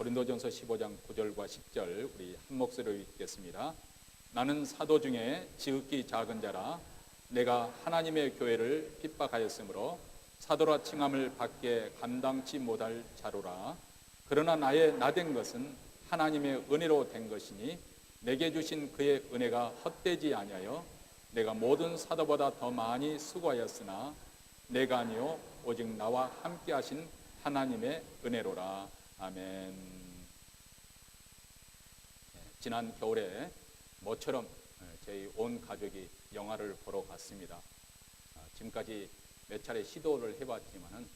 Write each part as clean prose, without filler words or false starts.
고린도전서 15장 9절과 10절 우리 한 목소리로 읽겠습니다. 나는 사도 중에 지극히 작은 자라 내가 하나님의 교회를 핍박하였으므로 사도라 칭함을 받게 감당치 못할 자로라. 그러나 나의 나된 것은 하나님의 은혜로 된 것이니 내게 주신 그의 은혜가 헛되지 아니하여 내가 모든 사도보다 더 많이 수고하였으나 내가 아니요 오직 나와 함께 하신 하나님의 은혜로라. 아멘. 지난 겨울에 모처럼 저희 온 가족이 영화를 보러 갔습니다. 지금까지 몇 차례 시도를 해봤지만은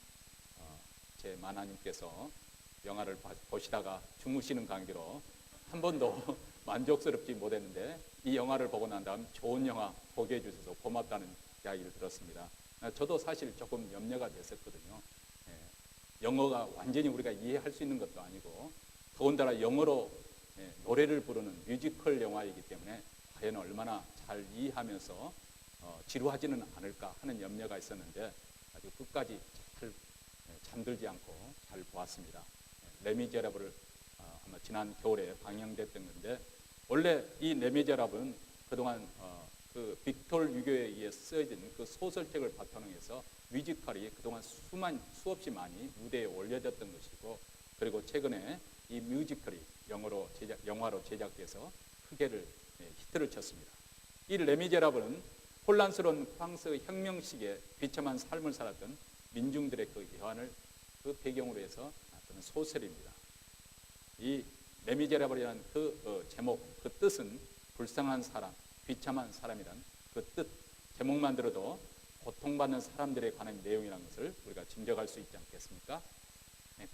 제 마나님께서 영화를 보시다가 주무시는 관계로 한 번도 만족스럽지 못했는데 이 영화를 보고 난 다음 좋은 영화 보게 해주셔서 고맙다는 이야기를 들었습니다. 저도 사실 조금 염려가 됐었거든요. 영어가 완전히 우리가 이해할 수 있는 것도 아니고 더군다나 영어로 노래를 부르는 뮤지컬 영화이기 때문에 과연 얼마나 잘 이해하면서 지루하지는 않을까 하는 염려가 있었는데 아주 끝까지 잘 잠들지 않고 잘 보았습니다. 레미제라블을 아마 지난 겨울에 방영됐던 건데 원래 이 레미제라블은 그동안 그 빅톨 유교에 의해 쓰여진 그 소설책을 바탕으로 해서 뮤지컬이 그동안 수없이 많이 무대에 올려졌던 것이고 그리고 최근에 이 뮤지컬이 영화로 제작돼서 히트를 쳤습니다. 이 레미제라블은 혼란스러운 프랑스 혁명식에 비참한 삶을 살았던 민중들의 그 여한을 그 배경으로 해서 나타낸 소설입니다. 이 레미제라블이라는 그 제목, 그 뜻은 불쌍한 사람, 비참한 사람이란 그 뜻, 제목만 들어도 고통받는 사람들에 관한 내용이라는 것을 우리가 짐작할 수 있지 않겠습니까?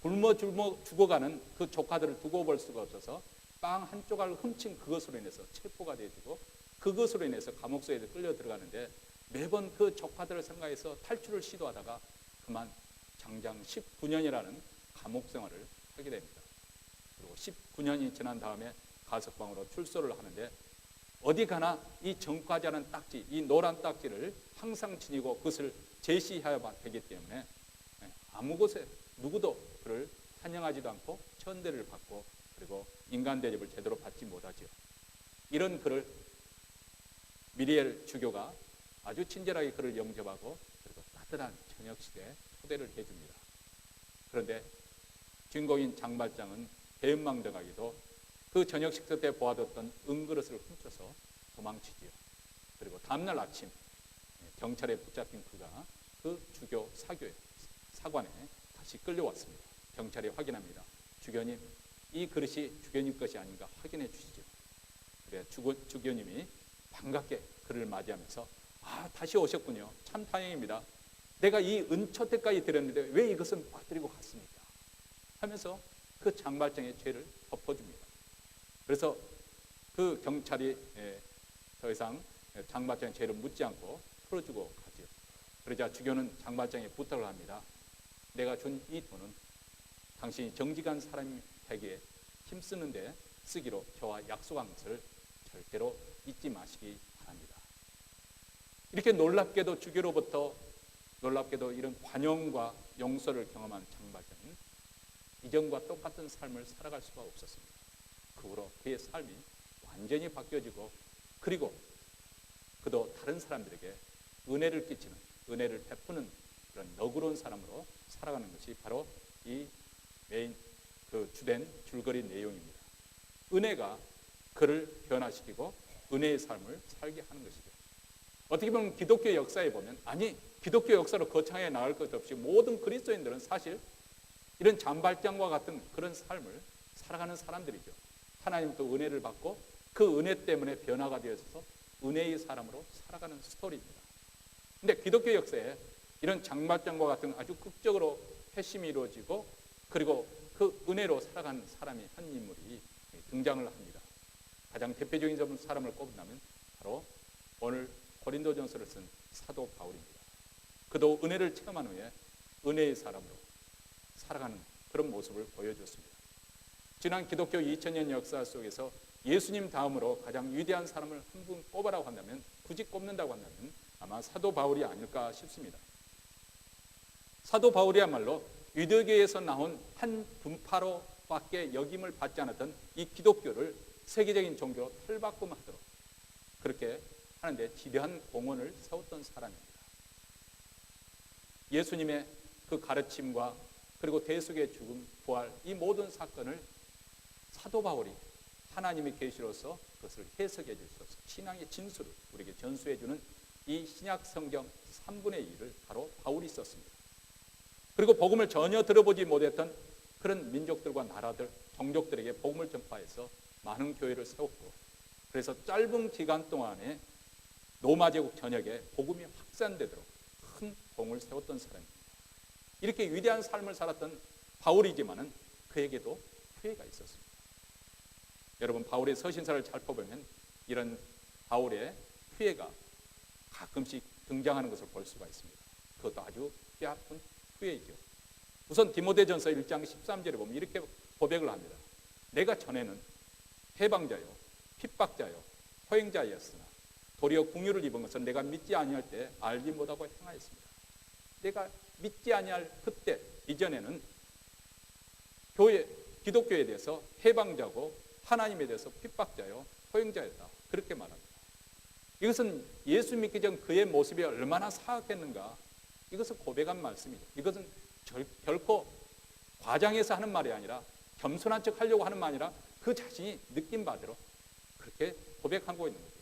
굶어 죽어가는 그 조카들을 두고 볼 수가 없어서 빵 한 조각을 훔친 그것으로 인해서 체포가 되어지고 그것으로 인해서 감옥소에 끌려 들어가는데 매번 그 조카들을 생각해서 탈출을 시도하다가 그만 장장 19년이라는 감옥 생활을 하게 됩니다. 그리고 19년이 지난 다음에 가석방으로 출소를 하는데 어디 가나 이 전과자는 딱지, 이 노란 딱지를 항상 지니고 그것을 제시해야 되기 때문에 아무 곳에 누구도 그를 환영하지도 않고 천대를 받고 그리고 인간 대접을 제대로 받지 못하죠. 이런 그를 미리엘 주교가 아주 친절하게 그를 영접하고 그리고 따뜻한 저녁식에 초대를 해줍니다. 그런데 주인공인 장발장은 배은망덕하게도 그 저녁 식사 때 보아뒀던 은그릇을 훔쳐서 도망치지요. 그리고 다음날 아침 경찰에 붙잡힌 그가 그 주교 사관에 다시 끌려왔습니다. 경찰이 확인합니다. 주교님, 이 그릇이 주교님 것이 아닌가 확인해 주시죠. 그래 주교님이 반갑게 그를 맞이하면서 다시 오셨군요. 참 다행입니다. 내가 이 은초대까지 드렸는데 왜 이것은 빠뜨리고 갔습니까? 하면서 그 장발장의 죄를 덮어줍니다. 그래서 그 경찰이 더 이상 장발장의 죄를 묻지 않고 풀어주고 가죠. 그러자 주교는 장발장에 부탁을 합니다. 내가 준 이 돈은 당신이 정직한 사람이 되기에 힘쓰는데 쓰기로 저와 약속한 것을 절대로 잊지 마시기 바랍니다. 이렇게 놀랍게도 주교로부터 놀랍게도 이런 관용과 용서를 경험한 장발장은 이전과 똑같은 삶을 살아갈 수가 없었습니다. 그 후로 그의 삶이 완전히 바뀌어지고 그리고 그도 다른 사람들에게 은혜를 끼치는, 은혜를 베푸는 그런 너그러운 사람으로 살아가는 것이 바로 이 메인 그 주된 줄거리 내용입니다. 은혜가 그를 변화시키고 은혜의 삶을 살게 하는 것이죠. 어떻게 보면 기독교 역사에 보면 기독교 역사로 거창해 나갈 것 없이 모든 그리스도인들은 사실 이런 장발장과 같은 그런 삶을 살아가는 사람들이죠. 하나님부터 은혜를 받고 그 은혜 때문에 변화가 되어서 은혜의 사람으로 살아가는 스토리입니다. 근데 기독교 역사에 이런 장발장과 같은 아주 극적으로 회심이 이루어지고 그리고 그 은혜로 살아가는 사람이 한 인물이 등장을 합니다. 가장 대표적인 사람을 꼽는다면 바로 오늘 고린도전서를 쓴 사도 바울입니다. 그도 은혜를 체험한 후에 은혜의 사람으로 살아가는 그런 모습을 보여줬습니다. 지난 기독교 2000년 역사 속에서 예수님 다음으로 가장 위대한 사람을 한 분 꼽아라고 한다면 굳이 꼽는다고 한다면 아마 사도 바울이 아닐까 싶습니다. 사도 바울이야말로 유대교에서 나온 한 분파로밖에 역임을 받지 않았던 이 기독교를 세계적인 종교로 탈바꿈하도록 그렇게 하는데 지대한 공헌을 세웠던 사람입니다. 예수님의 그 가르침과 그리고 대속의 죽음, 부활 이 모든 사건을 사도 바울이 하나님의 계시로서 그것을 해석해 주셔서 신앙의 진수를 우리에게 전수해 주는 이 신약 성경 3분의 1을 바로 바울이 썼습니다. 그리고 복음을 전혀 들어보지 못했던 그런 민족들과 나라들, 종족들에게 복음을 전파해서 많은 교회를 세웠고 그래서 짧은 기간 동안에 로마 제국 전역에 복음이 확산되도록 큰 공을 세웠던 사람입니다. 이렇게 위대한 삶을 살았던 바울이지만은 그에게도 후회가 있었습니다. 여러분 바울의 서신서를 살펴보면 이런 바울의 후회가 가끔씩 등장하는 것을 볼 수가 있습니다. 그것도 아주 뼈아픈 후회이죠. 우선 디모데전서 1장 13절에 보면 이렇게 고백을 합니다. 내가 전에는 해방자요 핍박자요 호행자였으나 도리어 궁유를 입은 것은 내가 믿지 아니할 때 알지 못하고 행하였습니다. 내가 믿지 아니할 그때 이전에는 기독교에 대해서 해방자고 하나님에 대해서 핍박자요 호행자였다. 그렇게 말합니다. 이것은 예수 믿기 전 그의 모습이 얼마나 사악했는가 이것을 고백한 말씀이죠. 이것은 결코 과장해서 하는 말이 아니라 겸손한 척 하려고 하는 말이 아니라 그 자신이 느낀 바대로 그렇게 고백하고 있는 거죠.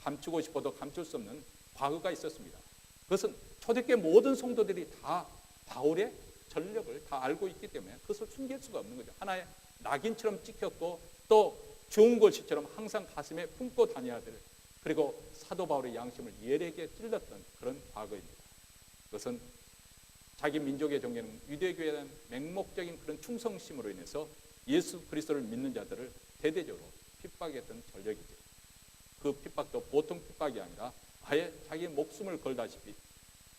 감추고 싶어도 감출 수 없는 과거가 있었습니다. 그것은 초대교회 모든 성도들이 다 바울의 전력을 다 알고 있기 때문에 그것을 숨길 수가 없는 거죠. 하나의 낙인처럼 찍혔고 또 좋은 것이처럼 항상 가슴에 품고 다녀야 될 그리고 사도 바울의 양심을 예리하게 찔렀던 그런 과거입니다. 그것은 자기 민족의 종교는 유대교에 대한 맹목적인 그런 충성심으로 인해서 예수 그리스도를 믿는 자들을 대대적으로 핍박했던 전력이죠. 그 핍박도 보통 핍박이 아니라 아예 자기 목숨을 걸다시피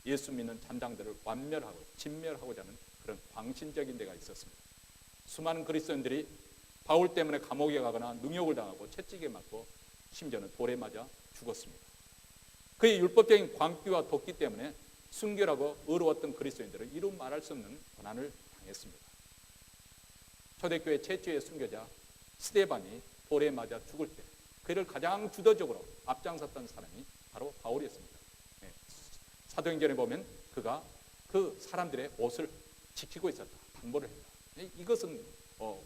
예수 믿는 잔당들을 완멸하고 진멸하고자 하는 그런 광신적인 데가 있었습니다. 수많은 그리스도인들이 바울 때문에 감옥에 가거나 능욕을 당하고 채찍에 맞고 심지어는 돌에 맞아 죽었습니다. 그의 율법적인 광기와 도끼 때문에 순결하고 의로웠던 그리스도인들은 이루 말할 수 없는 고난을 당했습니다. 초대교회 최초의 순교자 스데반이 돌에 맞아 죽을 때 그를 가장 주도적으로 앞장섰던 사람이 바로 바울이었습니다. 사도행전에 보면 그가 그 사람들의 옷을 지키고 있었다. 담보를 했다. 이것은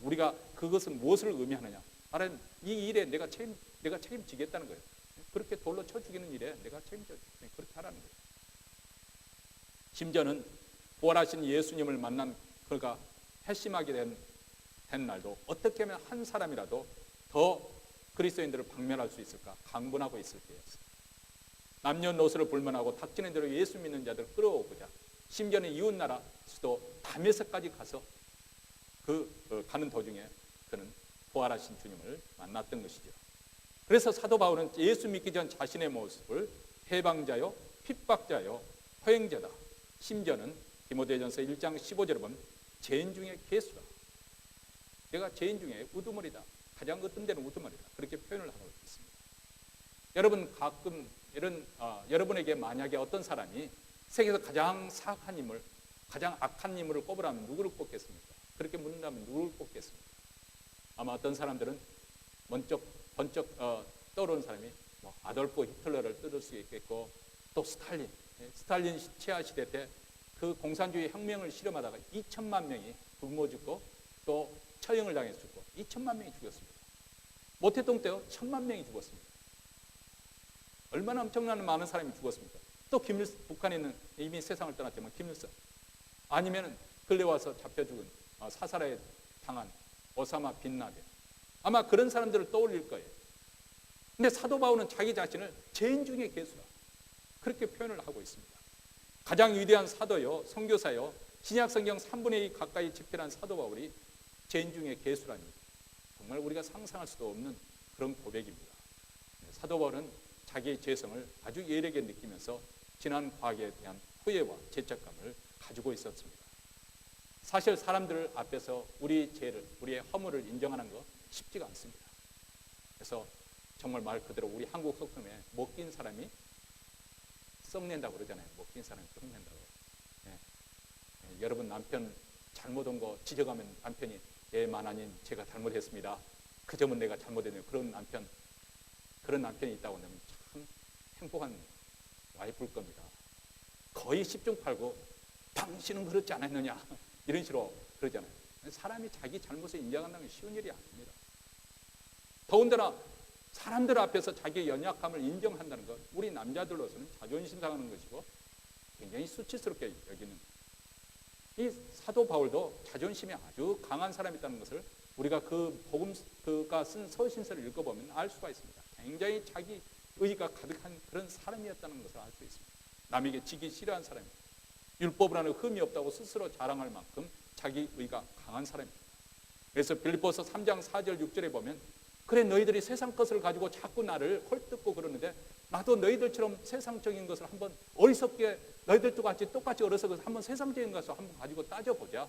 우리가 그것은 무엇을 의미하느냐? 말하면 이 일에 내가 책임지겠다는 거예요. 그렇게 돌로 쳐 죽이는 일에 내가 책임져 그렇게 하라는 거예요. 심지어는 부활하신 예수님을 만난 그가 회심하게 된 날도 어떻게 하면 한 사람이라도 더 그리스도인들을 박멸할 수 있을까 강분하고 있을 때였어요. 남녀노소를 불문하고 닥치는 대로 예수 믿는 자들 끌어오고자 심지어는 이웃나라 수도 다메섹까지 가서 가는 도중에 그는 부활하신 주님을 만났던 것이죠. 그래서 사도 바울은 예수 믿기 전 자신의 모습을 해방자요 핍박자요 허행자다. 심지어는 디모데전서 1장 15절에 보면 죄인 중에 괴수다. 내가 죄인 중에 우두머리다. 가장 어떤 데는 우두머리다. 그렇게 표현을 하고 있습니다. 여러분 가끔 여러분에게 만약에 어떤 사람이 세계에서 가장 사악한 인물, 가장 악한 인물을 꼽으라면 누구를 꼽겠습니까? 그렇게 묻는다면 누구를 꼽겠습니까? 아마 어떤 사람들은 번쩍 떠오르는 사람이 아돌프 히틀러를 떠들 수 있겠고 또 스탈린 치아 시대 때 그 공산주의 혁명을 실험하다가 2천만 명이 굶어 죽고 또 처형을 당해서 죽고 2천만 명이 죽었습니다. 모태동 때요 1,000만 명이 죽었습니다. 얼마나 엄청난 많은 사람이 죽었습니까? 또 북한에 있는 이미 세상을 떠났지만 김일성 아니면 근래 와서 잡혀 죽은 사살에 당한 오사마 빈라덴 아마 그런 사람들을 떠올릴 거예요. 근데 사도 바울은 자기 자신을 죄인 중에 괴수라 그렇게 표현을 하고 있습니다. 가장 위대한 사도요 선교사요 신약성경 3분의 2 가까이 집필한 사도 바울이 죄인 중에 괴수라니 정말 우리가 상상할 수도 없는 그런 고백입니다. 사도 바울은 자기의 죄성을 아주 예리하게 느끼면서 지난 과거에 대한 후회와 죄책감을 가지고 있었습니다. 사실 사람들 앞에서 우리 죄를, 우리의 허물을 인정하는 거 쉽지가 않습니다. 그래서 정말 말 그대로 우리 한국 속담에 먹긴 사람이 썩낸다고 그러잖아요. 먹긴 사람이 썩낸다고. 여러분 남편 잘못한 거 지적하면 남편이 예 만하님 제가 잘못했습니다. 그 점은 내가 잘못했네요. 그런 남편이 있다고 하면 참 행복한 와이프일 겁니다. 거의 10중 8구 당신은 그렇지 않았느냐 이런 식으로 그러잖아요. 사람이 자기 잘못을 인정한다는 게 쉬운 일이 아닙니다. 더군다나 사람들 앞에서 자기의 연약함을 인정한다는 것, 우리 남자들로서는 자존심 상하는 것이고 굉장히 수치스럽게 여기는, 이 사도 바울도 자존심이 아주 강한 사람이었다는 것을 우리가 그 복음가 쓴 서신서를 읽어보면 알 수가 있습니다. 굉장히 자기 의의가 가득한 그런 사람이었다는 것을 알 수 있습니다. 남에게 지기 싫어한 사람입니다. 율법이라는 흠이 없다고 스스로 자랑할 만큼 자기 의의가 강한 사람입니다. 그래서 빌립보서 3장 4절 6절에 보면 그래 너희들이 세상 것을 가지고 자꾸 나를 헐뜯고 그러는데 나도 너희들처럼 세상적인 것을 한번 어리석게 너희들도 똑같이 어려서 한번 세상적인 것을 한번 가지고 따져보자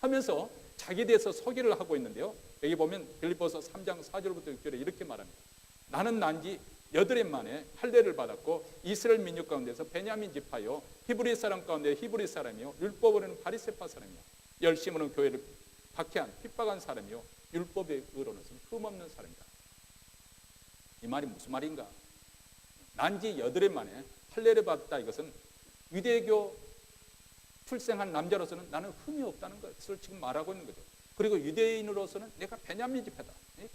하면서 자기에 대해서 소개를 하고 있는데요. 여기 보면 빌립보서 3장 4절부터 6절에 이렇게 말합니다. 나는 난지 8해 만에 할례를 받았고 이스라엘 민족 가운데서 베냐민 지파요 히브리 사람 가운데 히브리 사람이요 율법으로는 바리새파 사람이요 열심으로는 교회를 박해한 핍박한 사람이요 율법의 의로는 흠없는 사람이다. 이 말이 무슨 말인가? 난지 8해 만에 할례를 받았다. 이것은 유대교 출생한 남자로서는 나는 흠이 없다는 것을 지금 말하고 있는 거죠. 그리고 유대인으로서는 내가 베냐민 지파다.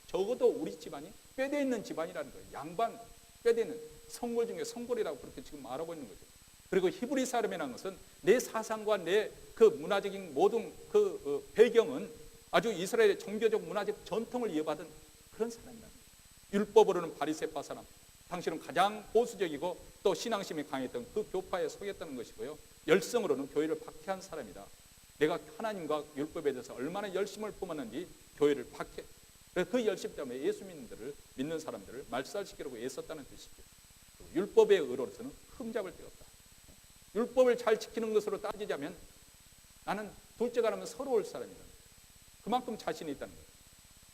적어도 우리 집안이 뼈대 있는 집안이라는 거예요. 양반 뼈대 있는 성골 중에 성골이라고 그렇게 지금 말하고 있는 거죠. 그리고 히브리 사람이라는 것은 내 사상과 내 그 문화적인 모든 그 배경은 아주 이스라엘의 종교적 문화적 전통을 이어받은 그런 사람이다. 율법으로는 바리새파 사람, 당신은 가장 보수적이고 또 신앙심이 강했던 그 교파에 속했다는 것이고요. 열성으로는 교회를 박해한 사람이다. 내가 하나님과 율법에 대해서 얼마나 열심을 품었는지 교회를 박해. 그 열심 때문에 예수 믿는 사람들을 말살시키려고 애썼다는 뜻이죠. 율법의 의로서는 흠잡을 데가 없다. 율법을 잘 지키는 것으로 따지자면 나는 둘째가 나면 서러울 사람이다. 그만큼 자신이 있다는 거예요.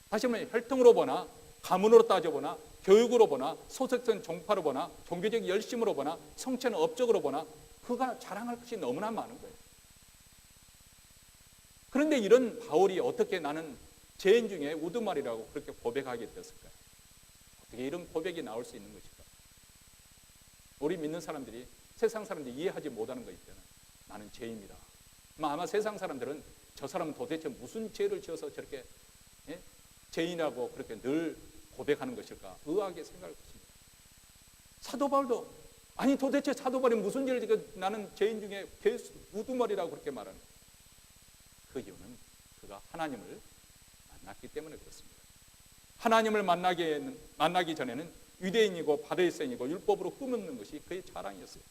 다시 말해 혈통으로 보나 가문으로 따져보나 교육으로 보나 소속된 종파로 보나 종교적 열심으로 보나 성체는 업적으로 보나 그가 자랑할 것이 너무나 많은 거예요. 그런데 이런 바울이 어떻게 나는 죄인 중에 우두머리라고 그렇게 고백하게 됐을까요? 어떻게 이런 고백이 나올 수 있는 것일까? 우리 믿는 사람들이 세상 사람들이 이해하지 못하는 거 있잖아요. 나는 죄인이다. 아마 세상 사람들은 저 사람은 도대체 무슨 죄를 지어서 저렇게 죄인이라고 그렇게 늘 고백하는 것일까? 의아하게 생각할 것입니다. 사도 바울도 아니 도대체 사도 바울이 무슨 죄를 지어 나는 죄인 중에 우두머리라고 그렇게 말하는 거예요. 그 이유는 그가 하나님을 만났기 때문에 그렇습니다. 하나님을 만나기 전에는 유대인이고 바리새인이고 율법으로 흠없는 것이 그의 자랑이었어요.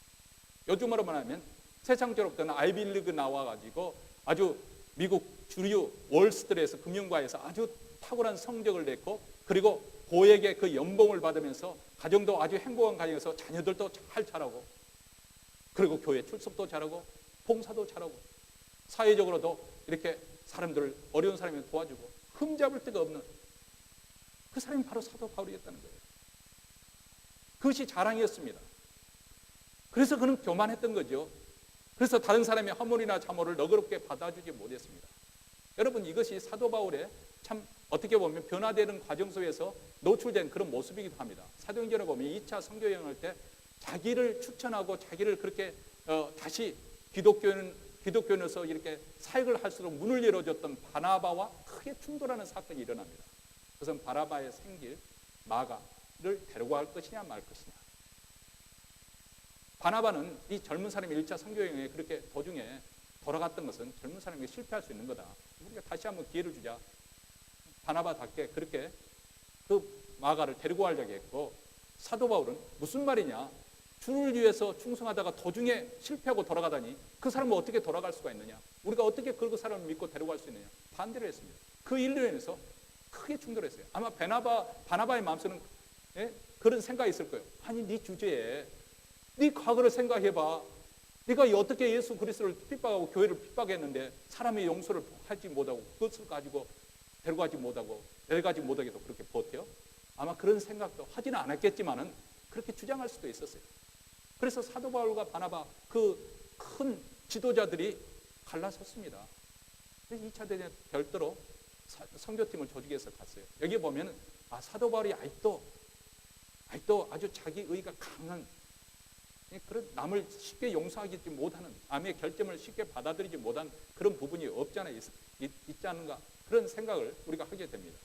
요즘으로 말하면 세상적으로 보는 아이비리그 나와가지고 아주 미국 주류 월스트리트에서 금융가에서 아주 탁월한 성적을 냈고 그리고 고액의 그 연봉을 받으면서 가정도 아주 행복한 가정에서 자녀들도 잘 자라고 그리고 교회 출석도 잘하고 봉사도 잘하고 사회적으로도 이렇게 사람들을 어려운 사람을 도와주고 흠잡을 데가 없는 그 사람이 바로 사도 바울이었다는 거예요. 그것이 자랑이었습니다. 그래서 그는 교만했던 거죠. 그래서 다른 사람의 허물이나 자모를 너그럽게 받아주지 못했습니다. 여러분 이것이 사도 바울의 참 어떻게 보면 변화되는 과정 속에서 노출된 그런 모습이기도 합니다. 사도행전에 보면 2차 선교여행할 때 자기를 추천하고 자기를 그렇게 다시 기독교인으로서 이렇게 사역을 할수록 문을 열어줬던 바나바와 크게 충돌하는 사건이 일어납니다. 그것은 바나바의 생길 마가를 데리고 갈 것이냐 말 것이냐. 바나바는 이 젊은 사람이 1차 선교여행에 그렇게 도중에 돌아갔던 것은 젊은 사람에게 실패할 수 있는 거다. 우리가 다시 한번 기회를 주자. 바나바답게 그렇게 그 마가를 데리고 가려고 했고 사도 바울은 무슨 말이냐. 주를 위해서 충성하다가 도중에 실패하고 돌아가다니 그 사람은 어떻게 돌아갈 수가 있느냐. 우리가 어떻게 그 사람을 믿고 데려갈 수 있느냐. 반대로 했습니다. 그 일로 인해서 크게 충돌했어요. 아마 바나바의 마음속에는 그런 생각이 있을 거예요. 아니 네 주제에 네 과거를 생각해봐. 네가 어떻게 예수 그리스도를 핍박하고 교회를 핍박했는데 사람의 용서를 하지 못하고 그것을 가지고 데려가지 못하게도 그렇게 버텨? 아마 그런 생각도 하지는 않았겠지만은 그렇게 주장할 수도 있었어요. 그래서 사도 바울과 바나바 그 큰 지도자들이 갈라섰습니다. 그래서 2차 대전 별도로 선교팀을 조직해서 갔어요. 여기 보면 사도 바울이 아직도 아주 자기 의가 강한, 그런 남을 쉽게 용서하지 못하는, 남의 결점을 쉽게 받아들이지 못한 그런 부분이 없잖아요. 있지 않은가, 그런 생각을 우리가 하게 됩니다.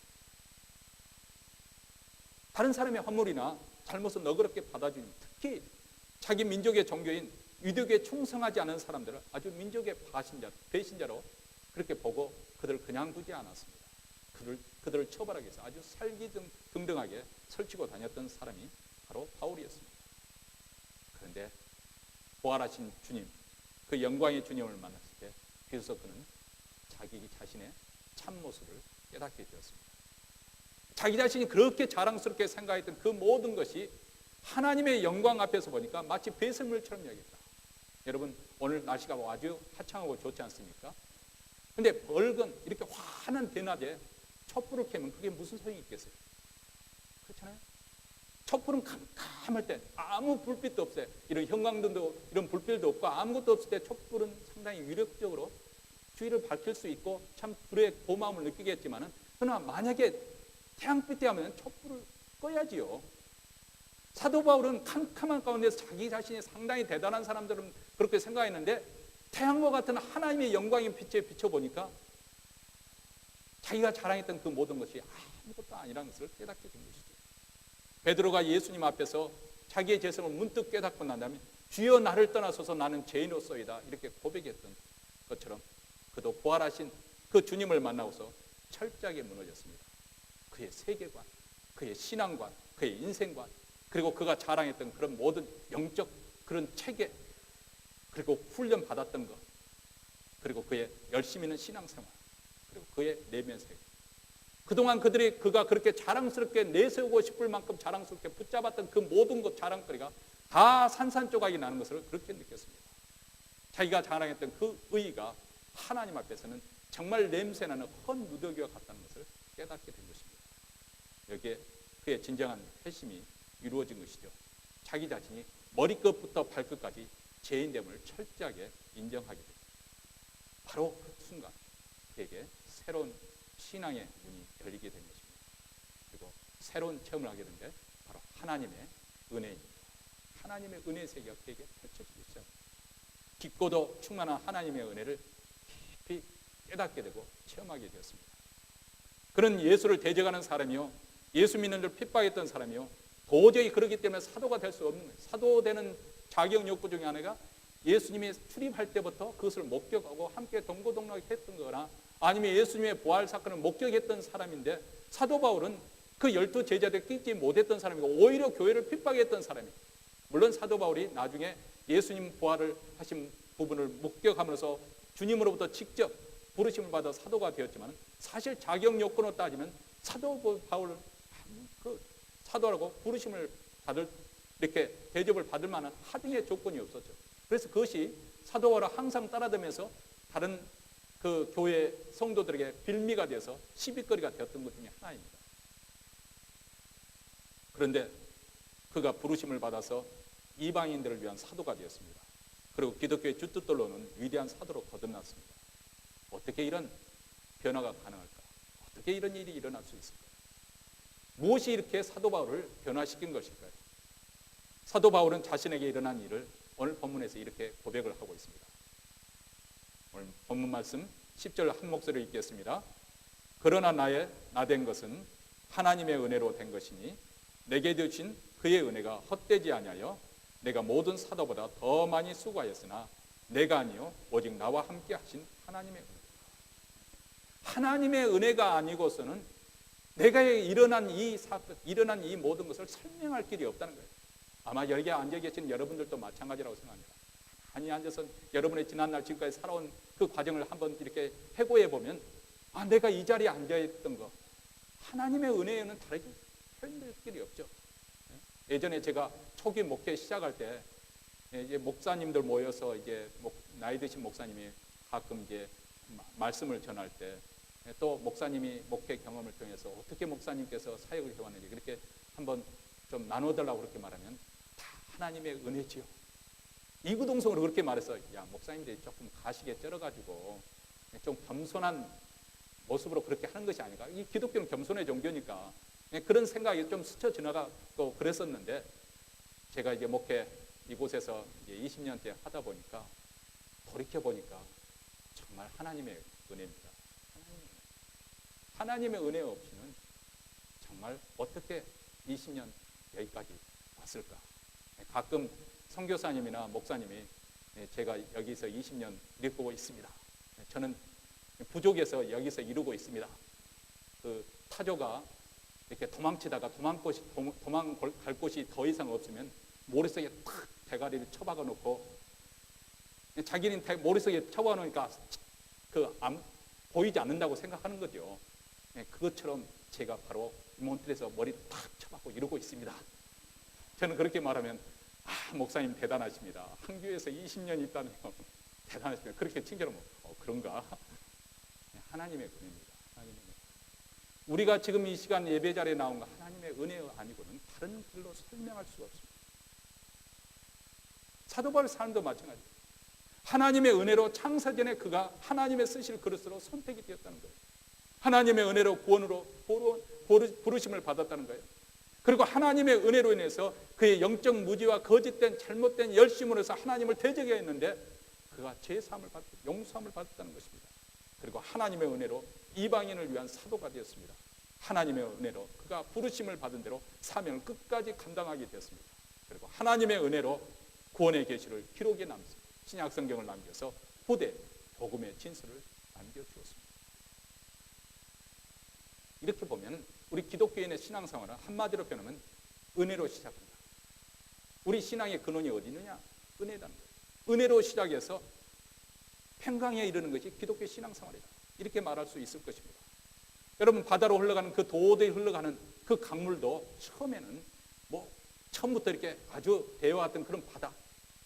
다른 사람의 허물이나 잘못을 너그럽게 받아주는, 특히 자기 민족의 종교인 유대교에 충성하지 않은 사람들을 아주 민족의 배신자로 그렇게 보고 그들을 그냥 두지 않았습니다. 그들을 처벌하기 위해서 아주 살기등등하게 설치고 다녔던 사람이 바로 바울이었습니다. 그런데 부활하신 주님, 그 영광의 주님을 만났을 때 비로소 그는 자기 자신의 참모습을 깨닫게 되었습니다. 자기 자신이 그렇게 자랑스럽게 생각했던 그 모든 것이 하나님의 영광 앞에서 보니까 마치 배설물처럼 여겼다. 여러분, 오늘 날씨가 아주 화창하고 좋지 않습니까? 근데 밝은 이렇게 환한 대낮에 촛불을 켜면 그게 무슨 소용이 있겠어요? 그렇잖아요? 촛불은 캄캄할 때 아무 불빛도 없어요. 이런 형광등도 이런 불빛도 없고 아무것도 없을 때 촛불은 상당히 위력적으로 주위를 밝힐 수 있고 참 불의 고마움을 느끼겠지만은, 그러나 만약에 태양빛 때 하면 촛불을 꺼야지요. 사도 바울은 캄캄한 가운데서 자기 자신이 상당히 대단한 사람들은 그렇게 생각했는데, 태양과 같은 하나님의 영광의 빛에 비춰보니까 자기가 자랑했던 그 모든 것이 아무것도 아니라는 것을 깨닫게 된 것이죠. 베드로가 예수님 앞에서 자기의 죄성을 문득 깨닫고 난 다음에 주여 나를 떠나소서 나는 죄인으로서이다 이렇게 고백했던 것처럼, 그도 부활하신 그 주님을 만나고서 철저하게 무너졌습니다. 그의 세계관, 그의 신앙관, 그의 인생관, 그리고 그가 자랑했던 그런 모든 영적 그런 체계, 그리고 훈련 받았던 것, 그리고 그의 열심히 있는 신앙생활, 그리고 그의 내면 세계, 그동안 그가 그렇게 자랑스럽게 내세우고 싶을 만큼 자랑스럽게 붙잡았던 그 모든 것 자랑거리가 다 산산조각이 나는 것을 그렇게 느꼈습니다. 자기가 자랑했던 그 의의가 하나님 앞에서는 정말 냄새나는 헌 누더기와 같다는 것을 깨닫게 된 것입니다. 여기에 그의 진정한 회심이 이루어진 것이죠. 자기 자신이 머리끝부터 발끝까지 죄인됨을 철저하게 인정하게 됩니다. 바로 그 순간 그에게 새로운 신앙의 문이 열리게 된 것입니다. 그리고 새로운 체험을 하게 된 게 바로 하나님의 은혜입니다. 하나님의 은혜의 세계가 그에게 펼쳐지기 시작합니다. 깊고도 충만한 하나님의 은혜를 깊이 깨닫게 되고 체험하게 되었습니다. 그는 예수를 대적하는 사람이요, 예수 믿는 줄 핍박했던 사람이요, 도저히 그러기 때문에 사도가 될 수 없는 거예요. 사도 되는 자격 욕구 중에 하나가 예수님이 출입할 때부터 그것을 목격하고 함께 동고동락했던 거나 아니면 예수님의 부활 사건을 목격했던 사람인데, 사도 바울은 그 12 제자들을 끼지 못했던 사람이고 오히려 교회를 핍박했던 사람이에요. 물론 사도 바울이 나중에 예수님 부활을 하신 부분을 목격하면서 주님으로부터 직접 부르심을 받아 사도가 되었지만, 사실 자격 요건으로 따지면 사도 바울 그 사도라고 부르심을 받을, 이렇게 대접을 받을 만한 하등의 조건이 없었죠. 그래서 그것이 사도 바울을 항상 따라다니면서 다른 그 교회 성도들에게 빌미가 되어서 시비거리가 되었던 것 중에 하나입니다. 그런데 그가 부르심을 받아서 이방인들을 위한 사도가 되었습니다. 그리고 기독교의 주뜻들로는 위대한 사도로 거듭났습니다. 어떻게 이런 변화가 가능할까? 어떻게 이런 일이 일어날 수 있을까? 무엇이 이렇게 사도 바울을 변화시킨 것일까요? 사도 바울은 자신에게 일어난 일을 오늘 본문에서 이렇게 고백을 하고 있습니다. 오늘 본문 말씀 10절 한 목소리로 읽겠습니다. 그러나 나된 것은 하나님의 은혜로 된 것이니 내게 주신 그의 은혜가 헛되지 아니하여 내가 모든 사도보다 더 많이 수고하였으나 내가 아니요 오직 나와 함께 하신 하나님의 은혜. 하나님의 은혜가 아니고서는 내가 일어난 이 사건, 일어난 이 모든 것을 설명할 길이 없다는 거예요. 아마 여기에 앉아 계신 여러분들도 마찬가지라고 생각합니다. 가만히 앉아서 여러분의 지난날 지금까지 살아온 그 과정을 한번 이렇게 회고해 보면, 내가 이 자리에 앉아 있던 거, 하나님의 은혜에는 다르게 표현될 길이 없죠. 예전에 제가 초기 목회 시작할 때 이제 목사님들 모여서 이제 나이 드신 목사님이 가끔 이제 말씀을 전할 때, 또 목사님이 목회 경험을 통해서 어떻게 목사님께서 사역을 해왔는지 그렇게 한번 좀 나눠달라고 그렇게 말하면 다 하나님의 은혜지요. 이구동성으로 그렇게 말해서, 야 목사님들이 조금 가시게 쩔어가지고 좀 겸손한 모습으로 그렇게 하는 것이 아닌가. 이 기독교는 겸손의 종교니까 그런 생각이 좀 스쳐 지나가고 그랬었는데 제가 이제 목회 이곳에서 이제 20년째 하다 보니까 돌이켜 보니까 정말 하나님의 은혜입니다. 하나님의 은혜 없이는 정말 어떻게 20년 여기까지 왔을까? 가끔 선교사님이나 목사님이 제가 여기서 20년 이루고 있습니다. 저는 부족해서 여기서 이루고 있습니다. 그 타조가 이렇게 도망치다가 도망갈 곳이 더 이상 없으면 머릿속에 탁 대가리를 쳐박아 놓고 자기는 머릿속에 쳐박아 놓으니까 보이지 않는다고 생각하는 거죠. 그것처럼 제가 바로 몬트레에서 머리를 탁 쳐박고 이러고 있습니다. 저는 그렇게 말하면 목사님 대단하십니다. 한 교회에서 20년 있다네요. 대단하십니다. 그렇게 칭찬하면 그런가? 하나님의 은혜입니다. 하나님의 은혜. 우리가 지금 이 시간 예배 자리에 나온 거 하나님의 은혜 아니고는 다른 길로 설명할 수가 없습니다. 사도 바울 사람도 마찬가지예요. 하나님의 은혜로 창세전에 그가 하나님의 쓰실 그릇으로 선택이 되었다는 거예요. 하나님의 은혜로 구원으로 부르심을 받았다는 거예요. 그리고 하나님의 은혜로 인해서 그의 영적 무지와 거짓된 잘못된 열심으로 해서 하나님을 대적해 했는데 그가 제사함을 받고 용서함을 받았다는 것입니다. 그리고 하나님의 은혜로 이방인을 위한 사도가 되었습니다. 하나님의 은혜로 그가 부르심을 받은 대로 사명을 끝까지 감당하게 되었습니다. 그리고 하나님의 은혜로 구원의 계시를 기록에 남습니다. 신약 성경을 남겨서 후대 복음의 진술을 남겨주었습니다. 이렇게 보면 우리 기독교인의 신앙생활은 한마디로 표현하면 은혜로 시작한다. 우리 신앙의 근원이 어디 있느냐? 은혜라는 거예요. 은혜로 시작해서 평강에 이르는 것이 기독교 신앙생활이다. 이렇게 말할 수 있을 것입니다. 여러분 바다로 흘러가는 그 도저히 흘러가는 그 강물도 처음에는 처음부터 이렇게 아주 되어왔던 그런 바다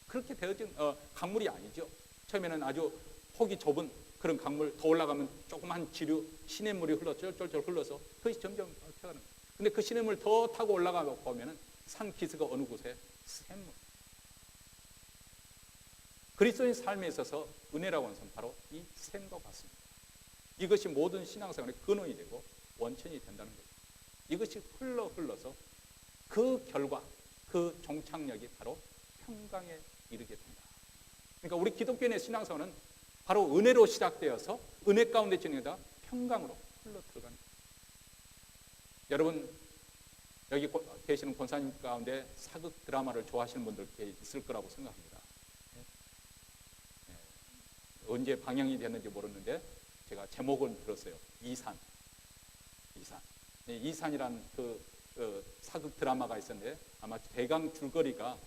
그렇게 되어진 강물이 아니죠. 처음에는 아주 폭이 좁은 그런 강물 더 올라가면 조그만 지류 시냇물이 쫄쫄 흘러서 그것이 점점 펴가는 거예요. 근데 그 시냇물 더 타고 올라가 보면은 산 기슭가 어느 곳에 샘물. 그리스도인 삶에 있어서 은혜라고 하는 것은 바로 이 샘과 같습니다. 이것이 모든 신앙생활의 근원이 되고 원천이 된다는 거예요. 이것이 흘러서 그 결과 그 종착역이 바로 평강에 이르게 된다. 그러니까 우리 기독교인의 신앙생활은 바로 은혜로 시작되어서 은혜 가운데 진행되다 평강으로 흘러 들어가는 거예요. 여러분 여기 계시는 권사님 가운데 사극 드라마를 좋아하시는 분들 있을 거라고 생각합니다. 언제 방영이 됐는지 모르는데 제가 제목을 들었어요. 이산이라는 그 사극 드라마가 있었는데 아마 대강 줄거리가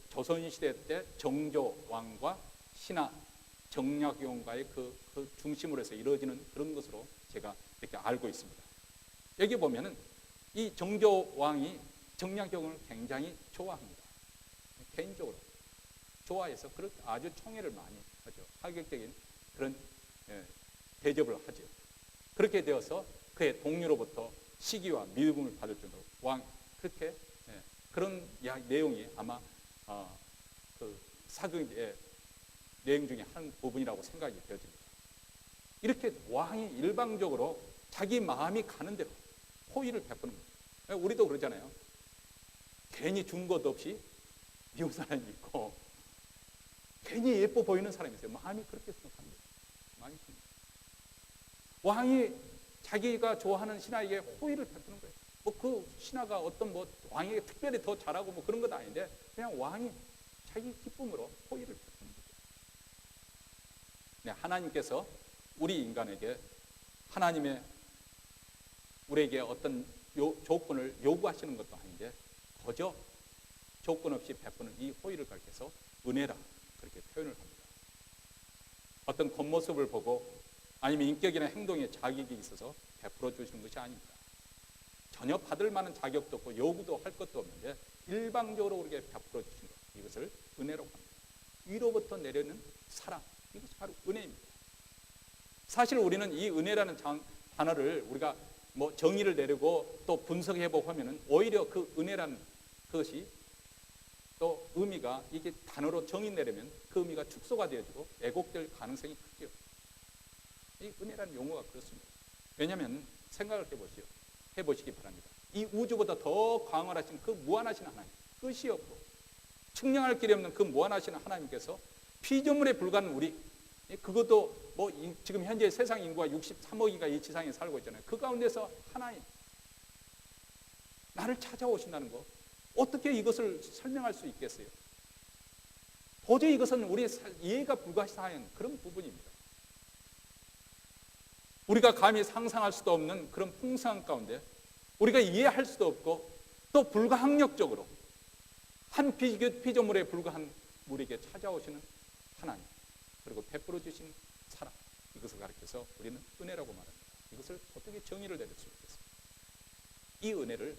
조선시대 때 정조 왕과 신하 정약용과의 그 중심으로 해서 이루어지는 그런 것으로 제가 이렇게 알고 있습니다. 여기 보면은 이 정조 왕이 정약용을 굉장히 좋아합니다. 개인적으로 좋아해서 그렇게 아주 총애를 많이 하죠. 파격적인 그런 대접을 하죠. 그렇게 되어서 그의 동료로부터 시기와 미움을 받을 정도로 왕 그렇게 그런 내용이 아마 그 사극의 내용 중에 한 부분이라고 생각이 되어집니다. 이렇게 왕이 일방적으로 자기 마음이 가는 대로 호의를 베푸는 거예요. 우리도 그러잖아요. 괜히 준 것 없이 미운 사람이 있고 괜히 예뻐 보이는 사람이 있어요. 마음이 그렇게 생각합니다. 마음이 큽니다. 왕이 자기가 좋아하는 신하에게 호의를 베푸는 거예요. 그 신하가 어떤 왕에게 특별히 더 잘하고 그런 건 아닌데 그냥 왕이 자기 기쁨으로 호의를 베푸는 거죠. 네, 하나님께서 우리 인간에게 우리에게 어떤 조건을 요구하시는 것도 아닌데 거저 조건 없이 베푸는 이 호의를 가리켜서 은혜라 그렇게 표현을 합니다. 어떤 겉모습을 보고 아니면 인격이나 행동에 자격이 있어서 베풀어 주시는 것이 아닙니다. 전혀 받을 만한 자격도 없고 요구도 할 것도 없는데 일방적으로 우리에게 베풀어 주신 것 이것을 은혜라고 합니다. 위로부터 내려는 사랑 이것이 바로 은혜입니다. 사실 우리는 이 은혜라는 단어를 우리가 정의를 내리고 또 분석해보고 하면은 오히려 그 은혜라는 그것이 또 의미가 이게 단어로 정의 내려면 그 의미가 축소가 되어지고 왜곡될 가능성이 크죠. 이 은혜라는 용어가 그렇습니다. 왜냐하면 생각을 해보시기 바랍니다. 이 우주보다 더 광활하신 그 무한하신 하나님, 끝이 없고 측량할 길이 없는 그 무한하신 하나님께서 피조물에 불과한 우리, 그것도 뭐 지금 현재 세상 인구가 63억이가 이 지상에 살고 있잖아요. 그 가운데서 하나님, 나를 찾아오신다는 거, 어떻게 이것을 설명할 수 있겠어요? 도저히 이것은 우리의 이해가 불가사한 그런 부분입니다. 우리가 감히 상상할 수도 없는 그런 풍성한 가운데 우리가 이해할 수도 없고 또 불가항력적으로 한 피조물에 불과한 우리에게 찾아오시는 하나님, 그리고 베풀어 주신 사랑, 이것을 가리켜서 우리는 은혜라고 말합니다. 이것을 어떻게 정의를 내릴 수 있겠습니까? 이 은혜를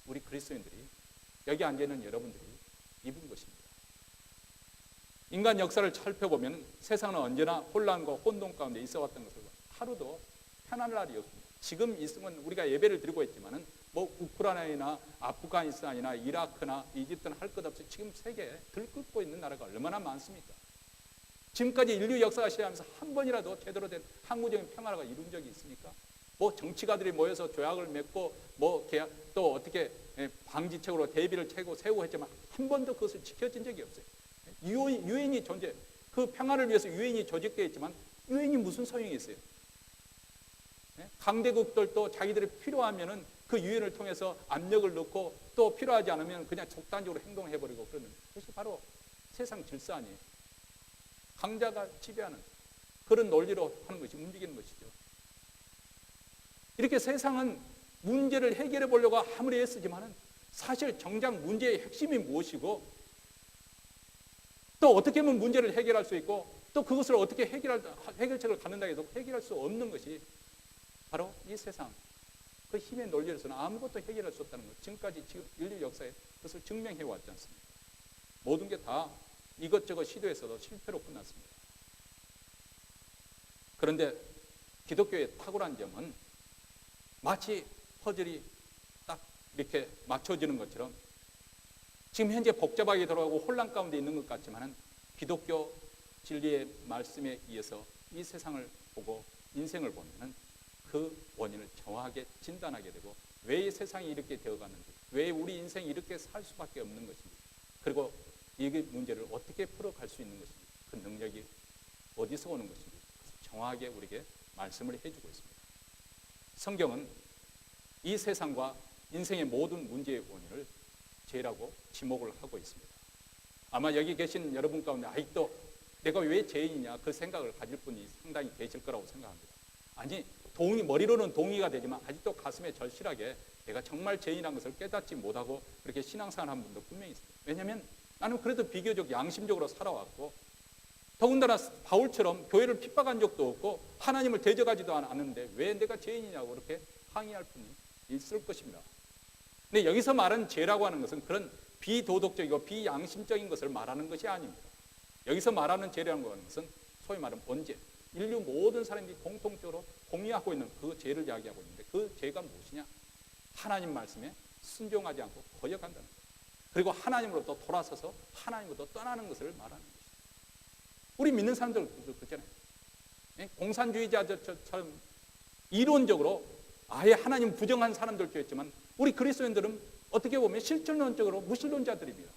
우리 그리스도인들이, 여기 앉아있는 여러분들이 입은 것입니다. 인간 역사를 살펴보면 세상은 언제나 혼란과 혼돈 가운데 있어왔던 것을 하루도 편안할 날이 없습니다. 지금 이 순간 우리가 예배를 드리고 있지만은 뭐 우크라이나나 아프가니스탄이나 이라크나 이집트는 할 것 없이 지금 세계에 들끓고 있는 나라가 얼마나 많습니까? 지금까지 인류 역사가 시작하면서 한 번이라도 제대로 된 항구적인 평화가 이룬 적이 있습니까? 뭐 정치가들이 모여서 조약을 맺고 뭐 또 어떻게 방지책으로 대비를 세우고 했지만 한 번도 그것을 지켜진 적이 없어요. 유엔이 존재, 그 평화를 위해서 유엔이 조직되어 있지만 유엔이 무슨 소용이 있어요? 강대국들도 자기들이 필요하면은 그 유엔을 통해서 압력을 넣고 또 필요하지 않으면 그냥 적단적으로 행동해버리고 그러는 것이 바로 세상 질서 아니에요. 강자가 지배하는 그런 논리로 하는 것이 움직이는 것이죠. 이렇게 세상은 문제를 해결해 보려고 아무리 애쓰지만은 사실 정작 문제의 핵심이 무엇이고 또 어떻게 하면 문제를 해결할 수 있고 또 그것을 어떻게 해결책을 갖는다 해도 해결할 수 없는 것이 바로 이 세상, 그 힘의 논리로서는 아무것도 해결할 수 없다는 것, 지금까지 인류 역사에 그것을 증명해 왔지 않습니까? 모든 게 다 이것저것 시도해서도 실패로 끝났습니다. 그런데 기독교의 탁월한 점은 마치 퍼즐이 딱 이렇게 맞춰지는 것처럼 지금 현재 복잡하게 돌아가고 혼란 가운데 있는 것 같지만은 기독교 진리의 말씀에 의해서 이 세상을 보고 인생을 보면은 그 원인을 정확하게 진단하게 되고 왜 이 세상이 이렇게 되어가는지, 왜 우리 인생이 이렇게 살 수밖에 없는 것인지, 그리고 이 문제를 어떻게 풀어갈 수 있는 것인지, 그 능력이 어디서 오는 것인지 정확하게 우리에게 말씀을 해주고 있습니다. 성경은 이 세상과 인생의 모든 문제의 원인을 죄라고 지목을 하고 있습니다. 아마 여기 계신 여러분 가운데 아직도 내가 왜 죄인이냐 그 생각을 가질 분이 상당히 계실 거라고 생각합니다. 아니, 머리로는 동의가 되지만 아직도 가슴에 절실하게 내가 정말 죄인이라는 것을 깨닫지 못하고 그렇게 신앙생활하는 분도 분명히 있습니다. 왜냐하면 나는 그래도 비교적 양심적으로 살아왔고 더군다나 바울처럼 교회를 핍박한 적도 없고 하나님을 대적하지도 않았는데 왜 내가 죄인이냐고 그렇게 항의할 분이 있을 것입니다. 근데 여기서 말하는 죄라고 하는 것은 그런 비도덕적이고 비양심적인 것을 말하는 것이 아닙니다. 여기서 말하는 죄라는 것은 소위 말하는 번죄, 인류 모든 사람들이 공통적으로 공유하고 있는 그 죄를 이야기하고 있는데 그 죄가 무엇이냐? 하나님 말씀에 순종하지 않고 거역한다는 것. 그리고 하나님으로부터 돌아서서 하나님으로부터 떠나는 것을 말하는 것입니다. 우리 믿는 사람들도 그렇잖아요. 공산주의자들처럼 이론적으로 아예 하나님 부정한 사람들도 있지만 우리 그리스도인들은 어떻게 보면 실존론적으로 무신론자들입니다.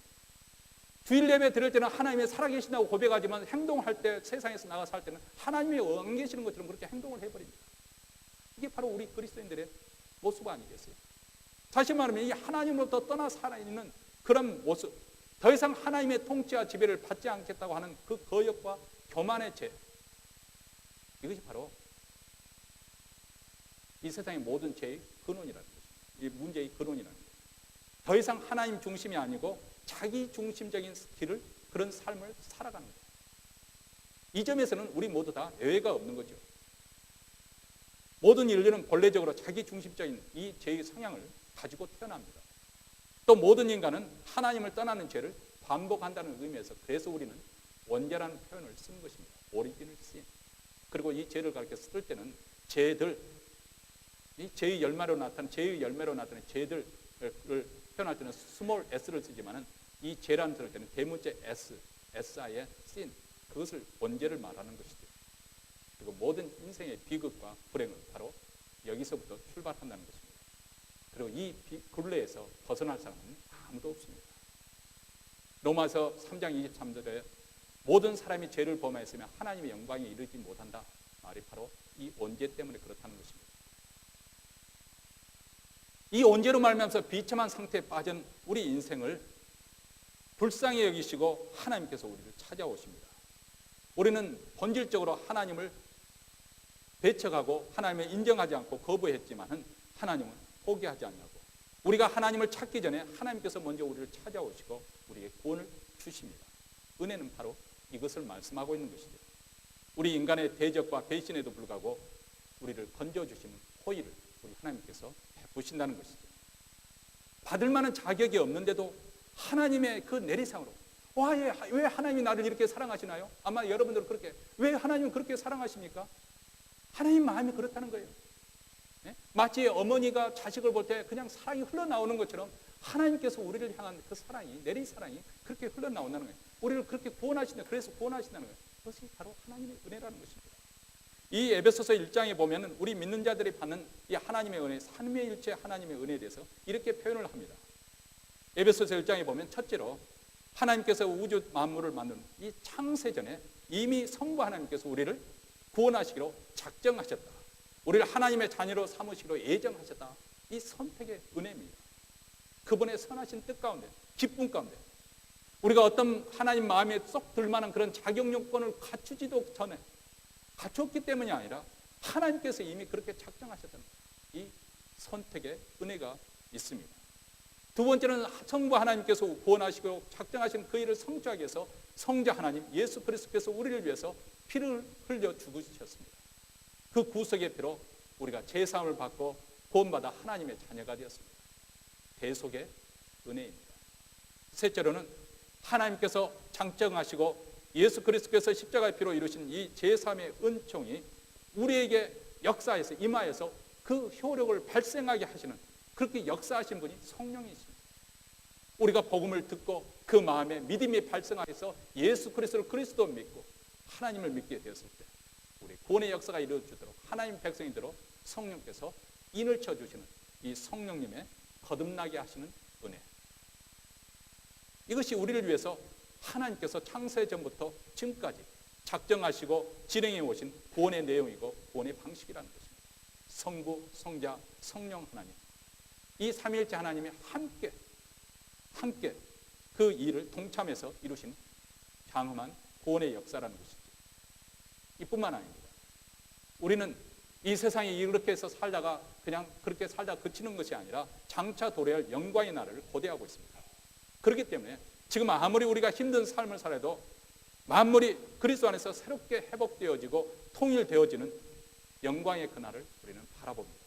주일 예배 드릴 때는 하나님이 살아계신다고 고백하지만 행동할 때 세상에서 나가서 할 때는 하나님이 안 계시는 것처럼 그렇게 행동을 해버립니다. 이게 바로 우리 그리스도인들의 모습 아니겠어요? 다시 말하면 이 하나님으로부터 떠나 살아있는 그런 모습, 더 이상 하나님의 통치와 지배를 받지 않겠다고 하는 그 거역과 교만의 죄, 이것이 바로 이 세상의 모든 죄의 근원이라는 것입니다. 이 문제의 근원이라는 거예요. 더 이상 하나님 중심이 아니고 자기 중심적인 길을, 그런 삶을 살아가는 거예요. 이 점에서는 우리 모두 다 예외가 없는 거죠. 모든 인류는 본래적으로 자기 중심적인 이 죄의 성향을 가지고 태어납니다. 또 모든 인간은 하나님을 떠나는 죄를 반복한다는 의미에서 그래서 우리는 원죄라는 표현을 쓰는 것입니다. 오리지널 신. 그리고 이 죄를 가르쳐 쓸 때는 죄들, 이 죄의 열매로 나타나는 죄들을 표현할 때는 스몰 s를 쓰지만은 이 죄라는 쓸 때는 대문자 s, si의 sin, 그것을 원죄를 말하는 것이죠. 그리고 모든 인생의 비극과 불행은 바로 여기서부터 출발한다는 것입니다. 그리고 이 굴레에서 벗어날 사람은 아무도 없습니다. 로마서 3장 23절에 모든 사람이 죄를 범하였으면 하나님의 영광에 이르지 못한다 말이 바로 이 온죄 때문에 그렇다는 것입니다. 이 온죄로 말미암아서 비참한 상태에 빠진 우리 인생을 불쌍히 여기시고 하나님께서 우리를 찾아오십니다. 우리는 본질적으로 하나님을 배척하고 하나님을 인정하지 않고 거부했지만은 하나님은 포기하지 않냐고. 우리가 하나님을 찾기 전에 하나님께서 먼저 우리를 찾아오시고 우리에게 구원을 주십니다. 은혜는 바로 이것을 말씀하고 있는 것이죠. 우리 인간의 대적과 배신에도 불구하고 우리를 건져주시는 호의를 우리 하나님께서 베푸신다는 것이죠. 받을 만한 자격이 없는데도 하나님의 그 내리상으로 왜 하나님이 나를 이렇게 사랑하시나요? 아마 여러분들은 그렇게 왜 하나님은 그렇게 사랑하십니까? 하나님 마음이 그렇다는 거예요. 네? 마치 어머니가 자식을 볼 때 그냥 사랑이 흘러나오는 것처럼 하나님께서 우리를 향한 그 사랑이 내린 사랑이 그렇게 흘러나온다는 거예요. 우리를 그렇게 구원하신다. 그래서 구원하신다는 거예요. 그것이 바로 하나님의 은혜라는 것입니다. 이 에베소서 1장에 보면 우리 믿는 자들이 받는 이 하나님의 은혜, 삼위일체 하나님의 은혜에 대해서 이렇게 표현을 합니다. 에베소서 1장에 보면 첫째로 하나님께서 우주 만물을 만든 이 창세전에 이미 성부 하나님께서 우리를 구원하시기로 작정하셨다. 우리를 하나님의 자녀로 삼으시기로 예정하셨다. 이 선택의 은혜입니다. 그분의 선하신 뜻 가운데, 기쁨 가운데 우리가 어떤 하나님 마음에 쏙 들만한 그런 자격 요건을 갖추지도 전에 갖췄기 때문이 아니라 하나님께서 이미 그렇게 작정하셨다는 이 선택의 은혜가 있습니다. 두 번째는 성부 하나님께서 구원하시고 작정하신 그 일을 성취하기 위해서 성자 하나님 예수 그리스도께서 우리를 위해서 피를 흘려 죽으셨습니다. 그 구속의 피로 우리가 제사함을 받고 구원받아 하나님의 자녀가 되었습니다. 대속의 은혜입니다. 셋째로는 하나님께서 작정하시고 예수 그리스도께서 십자가의 피로 이루신 이 제3의 은총이 우리에게 역사에서 임하여서 그 효력을 발생하게 하시는 그렇게 역사하신 분이 성령이십니다. 우리가 복음을 듣고 그 마음에 믿음이 발생하여서 예수 그리스도를 그리스도 믿고 하나님을 믿게 되었을 때 우리 구원의 역사가 이루어지도록 하나님 백성이도록 성령께서 인을 쳐주시는 이 성령님의 거듭나게 하시는 은혜. 이것이 우리를 위해서 하나님께서 창세전부터 지금까지 작정하시고 진행해 오신 구원의 내용이고 구원의 방식이라는 것입니다. 성부, 성자, 성령 하나님 이 삼위일체 하나님이 함께 그 일을 동참해서 이루신 장엄한 구원의 역사라는 것이죠. 이뿐만 아닙니다. 우리는 이 세상에 이렇게 해서 살다가 그냥 그렇게 살다 그치는 것이 아니라 장차 도래할 영광의 날을 고대하고 있습니다. 그렇기 때문에 지금 아무리 우리가 힘든 삶을 살아도 만물이 그리스도 안에서 새롭게 회복되어지고 통일되어지는 영광의 그날을 우리는 바라봅니다.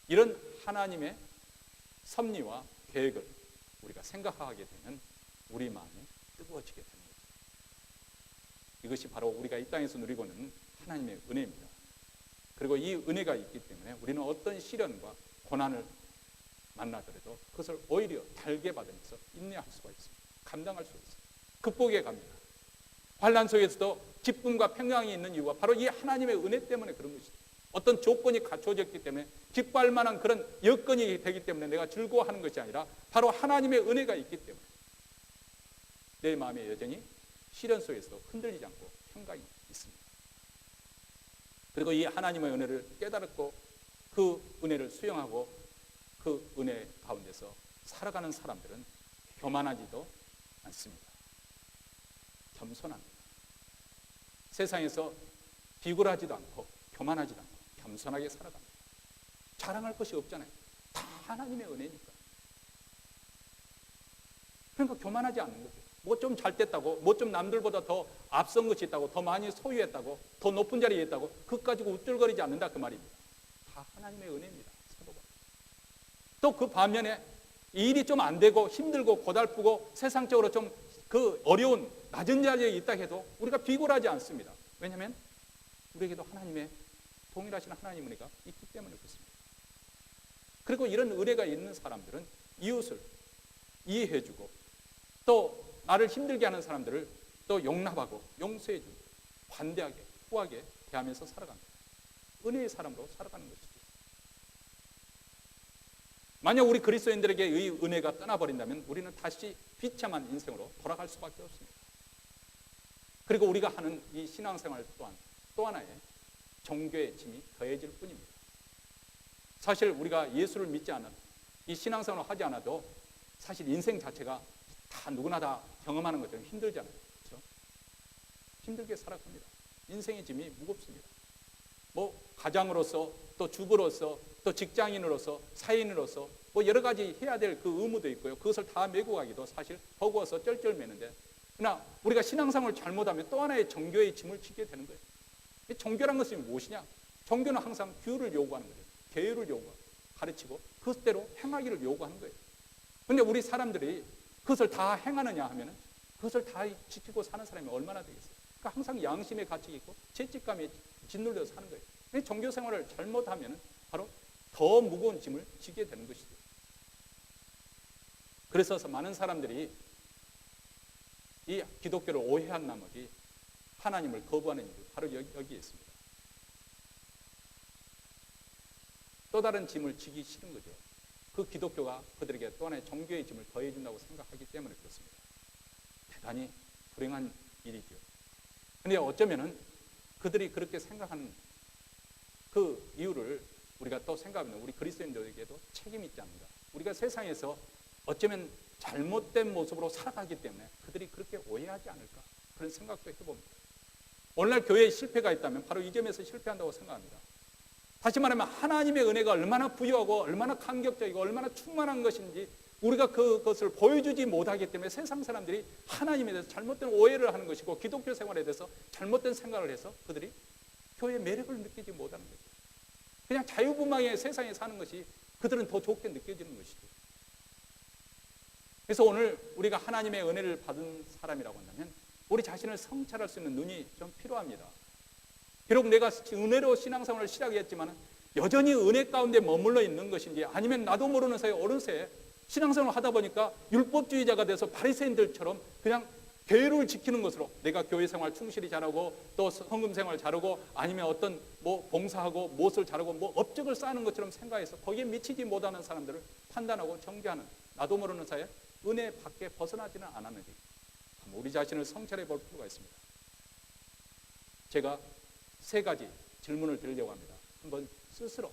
이런 하나님의 섭리와 계획을 우리가 생각하게 되면 우리 마음이 뜨거워지게 됩니다. 이것이 바로 우리가 이 땅에서 누리고 있는 하나님의 은혜입니다. 그리고 이 은혜가 있기 때문에 우리는 어떤 시련과 고난을 만나더라도 그것을 오히려 달게 받으면서 인내할 수가 있습니다. 감당할 수가 있습니다. 극복해 갑니다. 환난 속에서도 기쁨과 평강이 있는 이유가 바로 이 하나님의 은혜 때문에 그런 것이죠. 어떤 조건이 갖춰졌기 때문에 기뻐할 만한 그런 여건이 되기 때문에 내가 즐거워하는 것이 아니라 바로 하나님의 은혜가 있기 때문에 내 마음에 여전히 시련 속에서 흔들리지 않고 평강이 있습니다. 그리고 이 하나님의 은혜를 깨달았고 그 은혜를 수용하고 그 은혜 가운데서 살아가는 사람들은 교만하지도 않습니다. 겸손합니다. 세상에서 비굴하지도 않고 교만하지도 않고 겸손하게 살아갑니다. 자랑할 것이 없잖아요. 다 하나님의 은혜니까. 그러니까 교만하지 않는 거죠. 뭐 좀 잘 됐다고, 뭐 좀 남들보다 더 앞선 것이 있다고, 더 많이 소유했다고, 더 높은 자리에 있다고 그것 가지고 우쭐거리지 않는다 그 말입니다. 다 하나님의 은혜입니다. 사도가. 또 그 반면에 일이 좀 안 되고 힘들고 고달프고 세상적으로 좀 그 어려운 낮은 자리에 있다 해도 우리가 비굴하지 않습니다. 왜냐하면 우리에게도 하나님의 동일하신 하나님 은혜가 있기 때문에 그렇습니다. 그리고 이런 은혜가 있는 사람들은 이웃을 이해해주고 또 나를 힘들게 하는 사람들을 또 용납하고 용서해주고 관대하게 후하게 대하면서 살아갑니다. 은혜의 사람으로 살아가는 것이죠. 만약 우리 그리스도인들에게 의 은혜가 떠나버린다면 우리는 다시 비참한 인생으로 돌아갈 수밖에 없습니다. 그리고 우리가 하는 이 신앙생활 또한 또 하나의 종교의 짐이 더해질 뿐입니다. 사실 우리가 예수를 믿지 않아도 이 신앙생활을 하지 않아도 사실 인생 자체가 다 누구나 다 경험하는 것처럼 힘들잖아요. 그렇죠? 힘들게 살아갑니다. 인생의 짐이 무겁습니다. 뭐 가장으로서 또 주부로서 또 직장인으로서 사회인으로서 뭐 여러 가지 해야 될 그 의무도 있고요. 그것을 다 메고 가기도 사실 버거워서 쩔쩔매는데, 그러나 우리가 신앙생활을 잘못하면 또 하나의 종교의 짐을 지게 되는 거예요. 종교란 것은 무엇이냐? 종교는 항상 규율을 요구하는 거예요. 계율을 요구하고 가르치고 그것대로 행하기를 요구하는 거예요. 그런데 우리 사람들이 그것을 다 행하느냐 하면 그것을 다 지키고 사는 사람이 얼마나 되겠어요? 그러니까 항상 양심의 가책이 있고 죄책감에 짓눌려서 사는 거예요. 종교 생활을 잘못하면 바로 더 무거운 짐을 지게 되는 것이죠. 그래서 많은 사람들이 이 기독교를 오해한 나머지 하나님을 거부하는 이유, 바로 여기에 있습니다. 또 다른 짐을 지기 싫은 거죠. 그 기독교가 그들에게 또 하나의 종교의 짐을 더해준다고 생각하기 때문에 그렇습니다. 대단히 불행한 일이죠. 그런데 어쩌면은 그들이 그렇게 생각하는 그 이유를 우리가 또 생각하면 우리 그리스도인들에게도 책임이 있지 않는가. 우리가 세상에서 어쩌면 잘못된 모습으로 살아가기 때문에 그들이 그렇게 오해하지 않을까, 그런 생각도 해봅니다. 오늘날 교회에 실패가 있다면 바로 이 점에서 실패한다고 생각합니다. 다시 말하면 하나님의 은혜가 얼마나 부유하고 얼마나 감격적이고 얼마나 충만한 것인지 우리가 그것을 보여주지 못하기 때문에 세상 사람들이 하나님에 대해서 잘못된 오해를 하는 것이고 기독교 생활에 대해서 잘못된 생각을 해서 그들이 교회의 매력을 느끼지 못하는 거죠. 그냥 자유분방하게 세상에 사는 것이 그들은 더 좋게 느껴지는 것이죠. 그래서 오늘 우리가 하나님의 은혜를 받은 사람이라고 한다면 우리 자신을 성찰할 수 있는 눈이 좀 필요합니다. 비록 내가 은혜로 신앙생활을 시작했지만 여전히 은혜 가운데 머물러 있는 것인지, 아니면 나도 모르는 사이에 어느새 신앙생활을 하다 보니까 율법주의자가 돼서 바리새인들처럼 그냥 계율을 지키는 것으로 내가 교회 생활 충실히 잘하고 또 헌금 생활 잘하고 아니면 어떤 뭐 봉사하고 무엇을 잘하고 뭐 업적을 쌓는 것처럼 생각해서 거기에 미치지 못하는 사람들을 판단하고 정죄하는, 나도 모르는 사이에 은혜 밖에 벗어나지는 않았는지 우리 자신을 성찰해 볼 필요가 있습니다. 제가 3가지 질문을 드리려고 합니다. 한번 스스로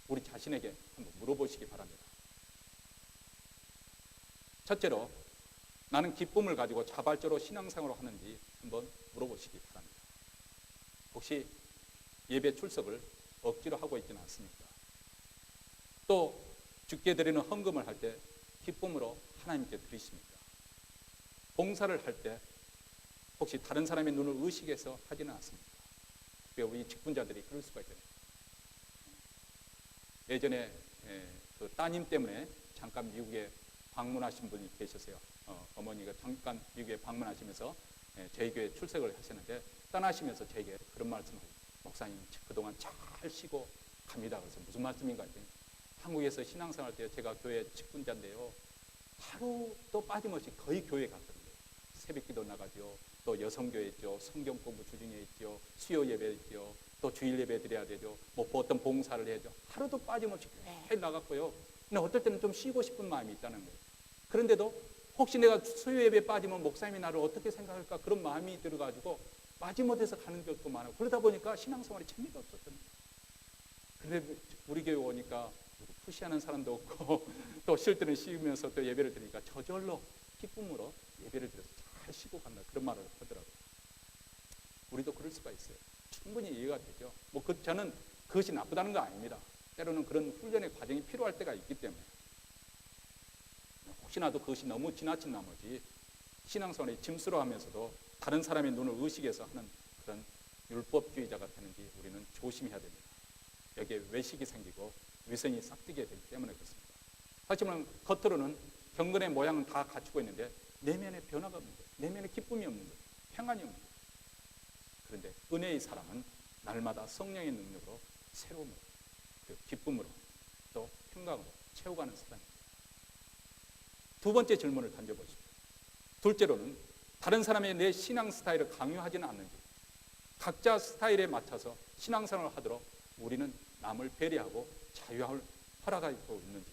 우리 자신에게 한번 물어보시기 바랍니다. 첫째로, 나는 기쁨을 가지고 자발적으로 신앙생활을 하는지 한번 물어보시기 바랍니다. 혹시 예배 출석을 억지로 하고 있지는 않습니까? 또 주께 드리는 헌금을 할 때 기쁨으로 하나님께 드리십니까? 봉사를 할 때 혹시 다른 사람의 눈을 의식해서 하지는 않습니까? 우리 직분자들이 그럴 수가 있잖아요. 예전에 그 따님 때문에 잠깐 미국에 방문하신 분이 계셨어요. 어머니가 잠깐 미국에 방문하시면서 저희 교회 출석을 하셨는데 떠나시면서 저에게 그런 말씀을 하셨어요. 목사님, 그동안 잘 쉬고 갑니다. 그래서 무슨 말씀인가 했더니, 한국에서 신앙생활 때 제가 교회 직분자인데요, 하루도 빠짐없이 거의 교회 갔거든요. 새벽기도 나가죠. 또 여성교회 있죠. 성경 공부 주중에 있죠. 수요 예배 있죠. 또 주일 예배 드려야 되죠. 뭐 어떤 봉사를 해야죠. 하루도 빠짐없이 교회 나갔고요. 근데 어떨 때는 좀 쉬고 싶은 마음이 있다는 거예요. 그런데도 혹시 내가 수요 예배 빠지면 목사님이 나를 어떻게 생각할까, 그런 마음이 들어가지고 빠짐없이 가는 것도 많고, 그러다 보니까 신앙생활에 재미가 없었거든요. 그런데 우리 교회 오니까 푸시하는 사람도 없고 또 쉴 때는 쉬면서 또 예배를 드리니까 저절로 기쁨으로 예배를 드려서 잘 쉬고 간다, 그런 말을 하더라고요. 우리도 그럴 수가 있어요. 충분히 이해가 되죠. 저는 그것이 나쁘다는 거 아닙니다. 때로는 그런 훈련의 과정이 필요할 때가 있기 때문에. 혹시나도 그것이 너무 지나친 나머지 신앙생활에 짐스러워하면서도 다른 사람의 눈을 의식해서 하는 그런 율법주의자가 되는지 우리는 조심해야 됩니다. 여기에 외식이 생기고 위선이 싹트게 되기 때문에 그렇습니다. 하지만 겉으로는 경건의 모양은 다 갖추고 있는데 내면의 변화가 없는 거예요. 내면의 기쁨이 없는 거예요. 평안이 없는 거예요. 그런데 은혜의 사람은 날마다 성령의 능력으로 새로움으로, 기쁨으로, 또 평강으로 채워가는 사람입니다. 2번째 질문을 던져보십시오. 둘째로는 다른 사람의 내 신앙 스타일을 강요하지는 않는지. 각자 스타일에 맞춰서 신앙생활을 하도록 우리는 남을 배려하고 자유함을 허락하고 있는지.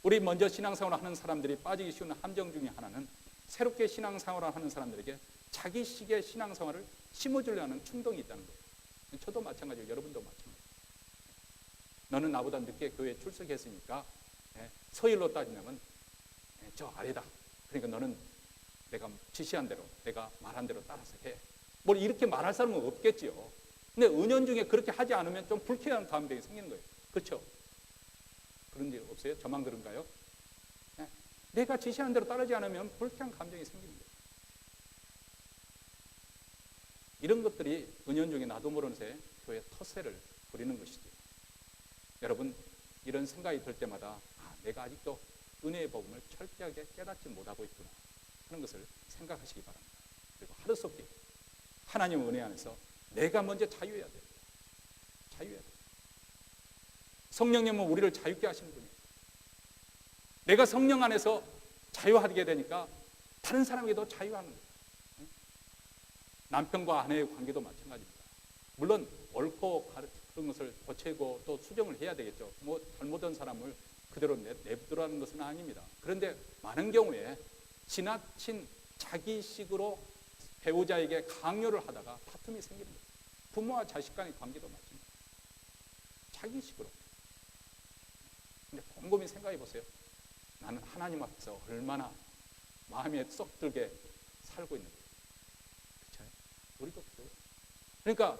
우리 먼저 신앙생활을 하는 사람들이 빠지기 쉬운 함정 중에 하나는 새롭게 신앙생활을 하는 사람들에게 자기식의 신앙생활을 심어주려는 충동이 있다는 거예요. 저도 마찬가지고 여러분도 마찬가지고. 너는 나보다 늦게 교회에 출석했으니까 서열로 따지면 저 아래다. 그러니까 너는 내가 지시한 대로, 내가 말한 대로 따라서 해. 뭐 이렇게 말할 사람은 없겠지요. 근데 은연중에 그렇게 하지 않으면 좀 불쾌한 감정이 생기는 거예요. 그렇죠? 그런 일 없어요? 저만 그런가요? 내가 지시한 대로 따르지 않으면 불쾌한 감정이 생기는 거예요. 이런 것들이 은연중에 나도 모르는 새에 교회 텃세를 부리는 것이죠. 여러분, 이런 생각이 들 때마다 내가 아직도 은혜의 복음을 철저하게 깨닫지 못하고 있구나 하는 것을 생각하시기 바랍니다. 그리고 하루속히 하나님의 은혜 안에서 내가 먼저 자유해야 돼요. 자유해야 돼요. 성령님은 우리를 자유케 하시는 분이에요. 내가 성령 안에서 자유하게 되니까 다른 사람에게도 자유하는 거예요. 남편과 아내의 관계도 마찬가지입니다. 물론 옳고 그런 것을 고치고 또 수정을 해야 되겠죠. 뭐 잘못한 사람을 그대로 내버려두는 것은 아닙니다. 그런데 많은 경우에 지나친 자기식으로 배우자에게 강요를 하다가 다툼이 생기는 거예요. 부모와 자식 간의 관계도 마찬가지입니다. 자기식으로. 근데 곰곰이 생각해 보세요. 나는 하나님 앞에서 얼마나 마음에 쏙 들게 살고 있는 거예요. 그렇죠? 우리도 그래요. 그러니까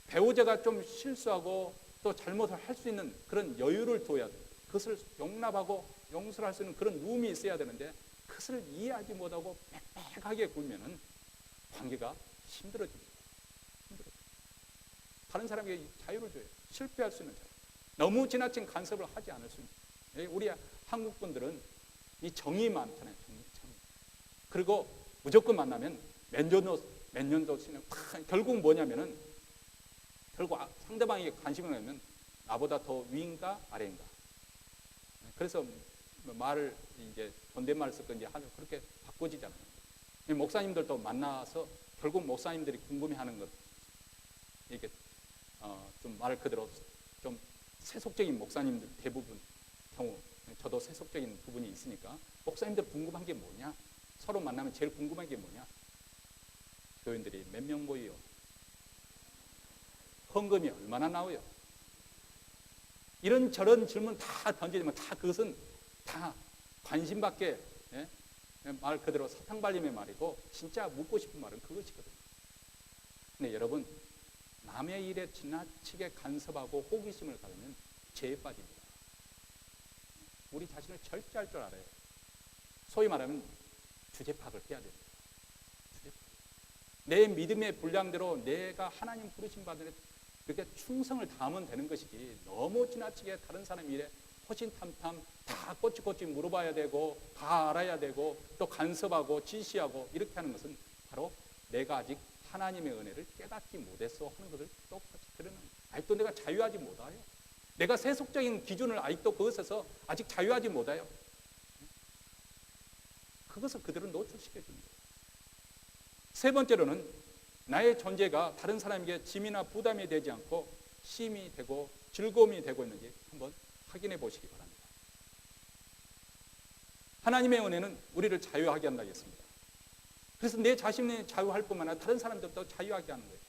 배우자가 좀 실수하고 또 잘못을 할 수 있는 그런 여유를 둬야 돼요. 그것을 용납하고 용서를 할 수 있는 그런 누움이 있어야 되는데 그것을 이해하지 못하고 빽빽하게 굴면은 관계가 힘들어집니다. 다른 사람에게 자유를 줘요. 실패할 수 있는 자유. 너무 지나친 간섭을 하지 않을 수 있는. 우리 한국 분들은 이 정이 많잖아요. 정이. 그리고 무조건 만나면 몇 년도 쓰는 결국 뭐냐면은 결국 상대방에게 관심을 갖면 나보다 더 위인가 아래인가. 그래서 말을 이제 존댓말을 쓸 건지 하면 그렇게 바꿔지잖아요. 목사님들도 만나서 결국 목사님들이 궁금해하는 것 이게 좀 말 그대로 좀 세속적인 목사님들 대부분 경우 저도 세속적인 부분이 있으니까 목사님들 궁금한 게 뭐냐? 서로 만나면 제일 궁금한 게 뭐냐? 교인들이 몇 명 모여요? 헌금이 얼마나 나와요? 이런 저런 질문 다 던지지만 다 그것은 다 관심밖에 말 그대로 사탕발림의 말이고 진짜 묻고 싶은 말은 그것이거든요. 근데 여러분 남의 일에 지나치게 간섭하고 호기심을 가지면 죄에 빠집니다. 우리 자신을 절제할 줄 알아요. 소위 말하면 주제 파악을 해야 됩니다. 내 믿음의 분량대로 내가 하나님 부르심 받은 그렇게 충성을 다하면 되는 것이지 너무 지나치게 다른 사람 일에 호신탐탐 다 꼬치꼬치 물어봐야 되고 다 알아야 되고 또 간섭하고 지시하고 이렇게 하는 것은 바로 내가 아직 하나님의 은혜를 깨닫지 못했어 하는 것을 똑같이 드러내는 거예요. 아직도 내가 자유하지 못해요. 내가 세속적인 기준을 아직도 그것에서 아직 자유하지 못해요. 그것을 그대로 노출시켜 주는 거예요. 세 번째로는 나의 존재가 다른 사람에게 짐이나 부담이 되지 않고 쉼이 되고 즐거움이 되고 있는지 한번 확인해 보시기 바랍니다. 하나님의 은혜는 우리를 자유하게 한다고 했습니다. 그래서 내 자신이 자유할 뿐만 아니라 다른 사람들도 자유하게 하는 거예요.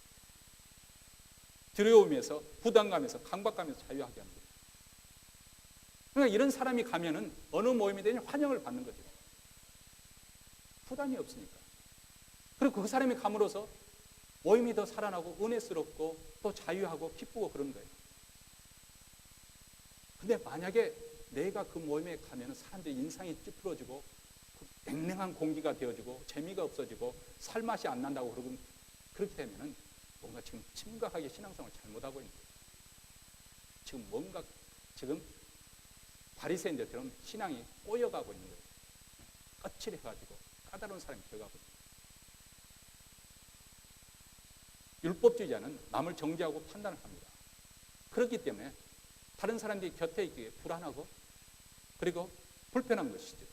두려움에서 부담감에서 강박감에서 자유하게 하는 거예요. 그러니까 이런 사람이 가면은 어느 모임이든 환영을 받는 거죠. 부담이 없으니까. 그리고 그 사람이 감으로써 모임이 더 살아나고 은혜스럽고 또 자유하고 기쁘고 그런 거예요. 근데 만약에 내가 그 모임에 가면 사람들의 인상이 찌푸러지고 냉랭한 공기가 되어지고 재미가 없어지고 살맛이 안 난다고 그렇게 되면 뭔가 지금 심각하게 신앙생활을 잘못하고 있는 거예요. 지금 바리새인들처럼 신앙이 꼬여가고 있는 거예요. 까칠해가지고 까다로운 사람이 되어가고 있는 거예요. 율법주의자는 남을 정죄하고 판단을 합니다. 그렇기 때문에 다른 사람들이 곁에 있기에 불안하고 그리고 불편한 것이죠.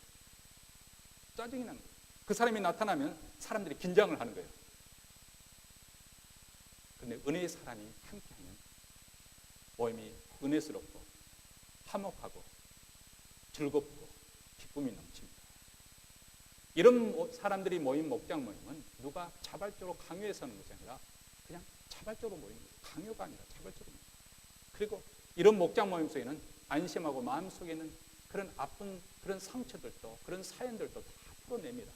짜증이 나는 거예요. 그 사람이 나타나면 사람들이 긴장을 하는 거예요. 그런데 은혜의 사람이 함께하면 모임이 은혜스럽고 화목하고 즐겁고 기쁨이 넘칩니다. 이런 사람들이 모인 목장 모임은 누가 자발적으로 강요해서 하는 것이 아니라 그냥 자발적으로 모이는 거예요. 강요가 아니라 자발적으로 모이는 거예요. 그리고 이런 목장 모임 속에는 안심하고 마음속에 있는 그런 아픈 그런 상처들도 그런 사연들도 다 풀어냅니다.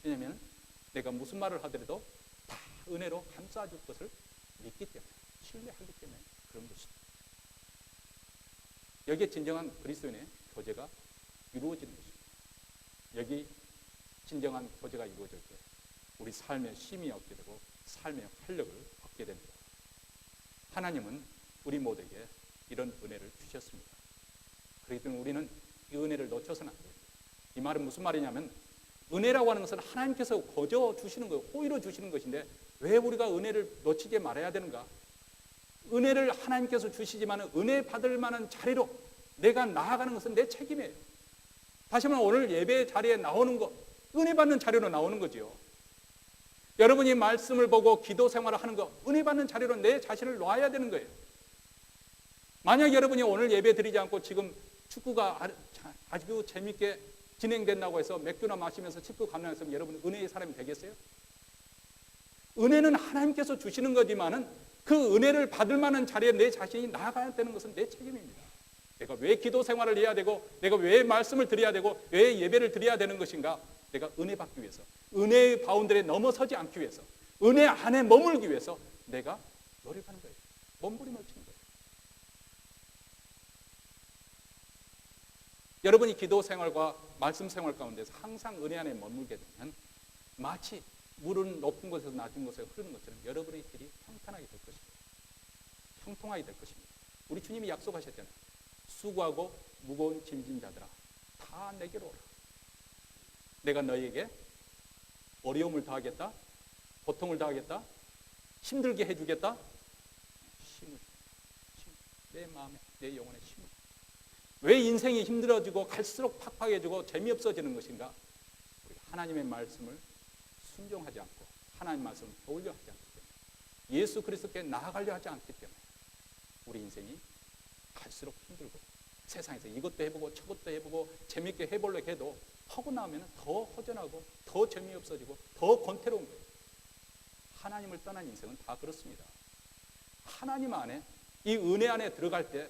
왜냐하면 내가 무슨 말을 하더라도 다 은혜로 감싸줄 것을 믿기 때문에, 신뢰하기 때문에 그런 것입니다. 여기에 진정한 그리스도인의 교제가 이루어지는 것입니다. 여기 진정한 교제가 이루어질 때 우리 삶에 쉼이 얻게 되고 삶의 활력을 얻게 됩니다. 하나님은 우리 모두에게 이런 은혜를 주셨습니다. 그렇기 때문에 우리는 이 은혜를 놓쳐서는 안 됩니다. 이 말은 무슨 말이냐면 은혜라고 하는 것은 하나님께서 거저 주시는 거예요. 호의로 주시는 것인데 왜 우리가 은혜를 놓치지 말아야 되는가? 은혜를 하나님께서 주시지만 은혜 받을 만한 자리로 내가 나아가는 것은 내 책임이에요. 다시 말하면 오늘 예배 자리에 나오는 거 은혜 받는 자리로 나오는 거지요. 여러분이 말씀을 보고 기도 생활을 하는 거 은혜 받는 자리로 내 자신을 놔야 되는 거예요. 만약 여러분이 오늘 예배 드리지 않고 지금 축구가 아주 재밌게 진행된다고 해서 맥주나 마시면서 축구 감상했으면 여러분 은혜의 사람이 되겠어요? 은혜는 하나님께서 주시는 거지만은 그 은혜를 받을 만한 자리에 내 자신이 나아가야 되는 것은 내 책임입니다. 내가 왜 기도 생활을 해야 되고 내가 왜 말씀을 드려야 되고 왜 예배를 드려야 되는 것인가? 내가 은혜 받기 위해서, 은혜의 바운더리에 넘어서지 않기 위해서, 은혜 안에 머물기 위해서 내가 노력하는 거예요. 몸부림을 치는 거예요. 여러분이 기도 생활과 말씀 생활 가운데서 항상 은혜 안에 머물게 되면 마치 물은 높은 곳에서 낮은 곳에 흐르는 것처럼 여러분의 길이 평탄하게 될 것입니다. 형통하게 될 것입니다. 우리 주님이 약속하셨잖아요. 수고하고 무거운 짐진 자들아 다 내게로 오라. 내가 너희에게 어려움을 더하겠다, 고통을 더하겠다, 힘들게 해주겠다. 힘을 내 마음에, 내 영혼에 힘을. 왜 인생이 힘들어지고 갈수록 팍팍해지고 재미없어지는 것인가? 우리가 하나님의 말씀을 순종하지 않고 하나님의 말씀을 배우려 하지 않기 때문에, 예수 그리스도께 나아가려 하지 않기 때문에 우리 인생이 갈수록 힘들고 세상에서 이것도 해보고 저것도 해보고 재미있게 해보려고 해도 하고 나면 더 허전하고 더 재미없어지고 더 권태로운 거예요. 하나님을 떠난 인생은 다 그렇습니다. 하나님 안에 이 은혜 안에 들어갈 때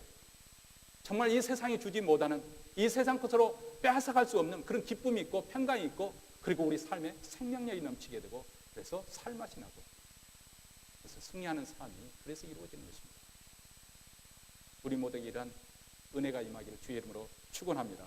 정말 이 세상이 주지 못하는 이 세상 것으로 빼앗아갈 수 없는 그런 기쁨이 있고 평강이 있고 그리고 우리 삶에 생명력이 넘치게 되고 그래서 살맛이 나고 그래서 승리하는 삶이 그래서 이루어지는 것입니다. 우리 모두에게 이러한 은혜가 임하기를 주의 이름으로 축원합니다.